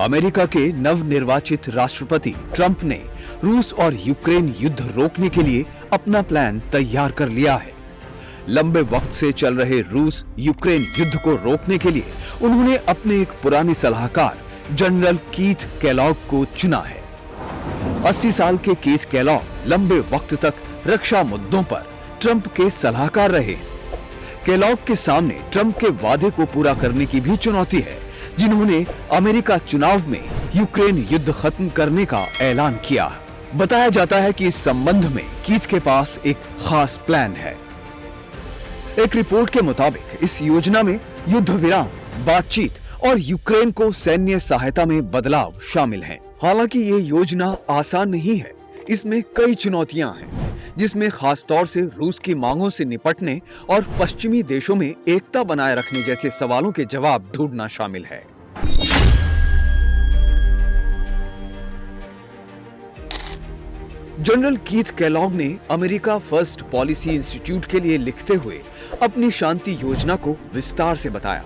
America के नवनिर्वाचित राष्ट्रपति ट्रंप ने रूस और यूक्रेन युद्ध रोकने के लिए अपना प्लान तैयार कर लिया है। लंबे वक्त से चल रहे रूस यूक्रेन युद्ध को रोकने के लिए उन्होंने अपने एक पुराने सलाहकार जनरल कीथ केलॉग को चुना है। 80 साल के कीथ केलॉग लंबे वक्त तक रक्षा मुद्दों पर ट्रंप के सलाहकार रहे। केलॉग के सामने ट्रंप के वादे को पूरा करने की भी चुनौती है, जिन्होंने अमेरिका चुनाव में यूक्रेन युद्ध खत्म करने का ऐलान किया। बताया जाता है कि इस संबंध में कीथ के पास एक खास प्लान है। एक रिपोर्ट के मुताबिक इस योजना में युद्ध विराम, बातचीत और यूक्रेन को सैन्य सहायता में बदलाव शामिल हैं। हालांकि ये योजना आसान नहीं है, इसमें कई चुनौतियां हैं, जिसमें खास तौर से रूस की मांगों से निपटने और पश्चिमी देशों में एकता बनाए रखने जैसे सवालों के जवाब ढूंढना शामिल है। जनरल कीथ केलॉग ने अमेरिका फर्स्ट पॉलिसी इंस्टीट्यूट के लिए लिखते हुए अपनी शांति योजना को विस्तार से बताया,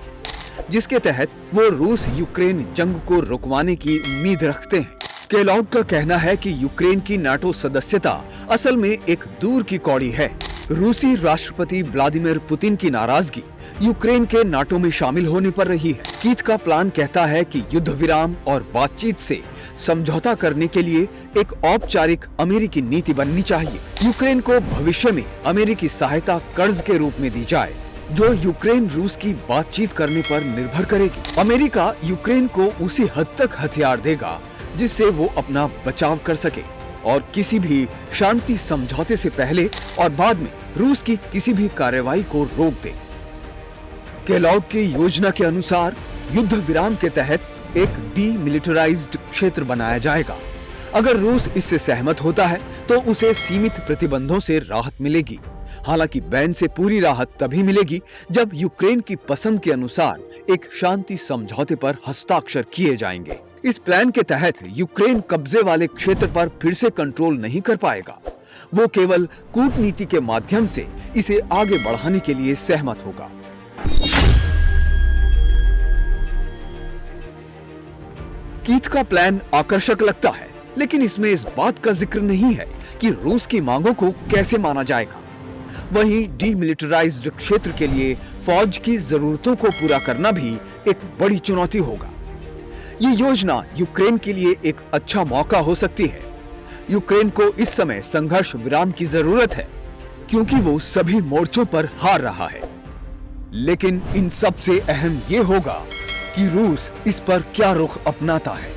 जिसके तहत वो रूस यूक्रेन जंग को रुकवाने की उम्मीद रखते हैं। केलॉग का कहना है कि यूक्रेन की नाटो सदस्यता असल में एक दूर की कौड़ी है। रूसी राष्ट्रपति व्लादिमीर पुतिन की नाराजगी यूक्रेन के नाटो में शामिल होने पर रही है। कीथ का प्लान कहता है कि युद्ध विराम और बातचीत से समझौता करने के लिए एक औपचारिक अमेरिकी नीति बननी चाहिए। यूक्रेन को भविष्य में अमेरिकी सहायता कर्ज के रूप में दी जाए, जो यूक्रेन रूस की बातचीत करने पर निर्भर करेगी। अमेरिका यूक्रेन को उसी हद तक हथियार देगा जिससे वो अपना बचाव कर सके और किसी भी शांति समझौते से पहले और बाद में रूस की किसी भी कार्रवाई को रोक दे। केलॉग की योजना के अनुसार युद्ध विराम के तहत एक डीमिलिटराइज्ड क्षेत्र बनाया जाएगा। अगर रूस इससे सहमत होता है तो उसे सीमित प्रतिबंधों से राहत मिलेगी। हालांकि बैन से पूरी राहत तभी मिलेगी जब यूक्रेन की पसंद के अनुसार एक शांति समझौते पर हस्ताक्षर किए जाएंगे। इस प्लान के तहत यूक्रेन कब्जे वाले क्षेत्र पर फिर से कंट्रोल नहीं कर पाएगा। वो केवल कूटनीति के माध्यम से इसे आगे बढ़ाने के लिए सहमत होगा। कीथ का प्लान आकर्षक लगता है, लेकिन इसमें इस बात का जिक्र नहीं है कि रूस की मांगों को कैसे माना जाएगा। वहीं डीमिलिटराइज्ड क्षेत्र के लिए फौज की जरूरतों को पूरा करना भी एक बड़ी चुनौती होगा। ये योजना यूक्रेन के लिए एक अच्छा मौका हो सकती है। यूक्रेन को इस समय संघर्ष विराम की जरूरत है, क्योंकि वो सभी मोर्चों पर हार रहा है। लेकिन इन सब से अहम ये होगा कि रूस इस पर क्या रुख अपनाता है।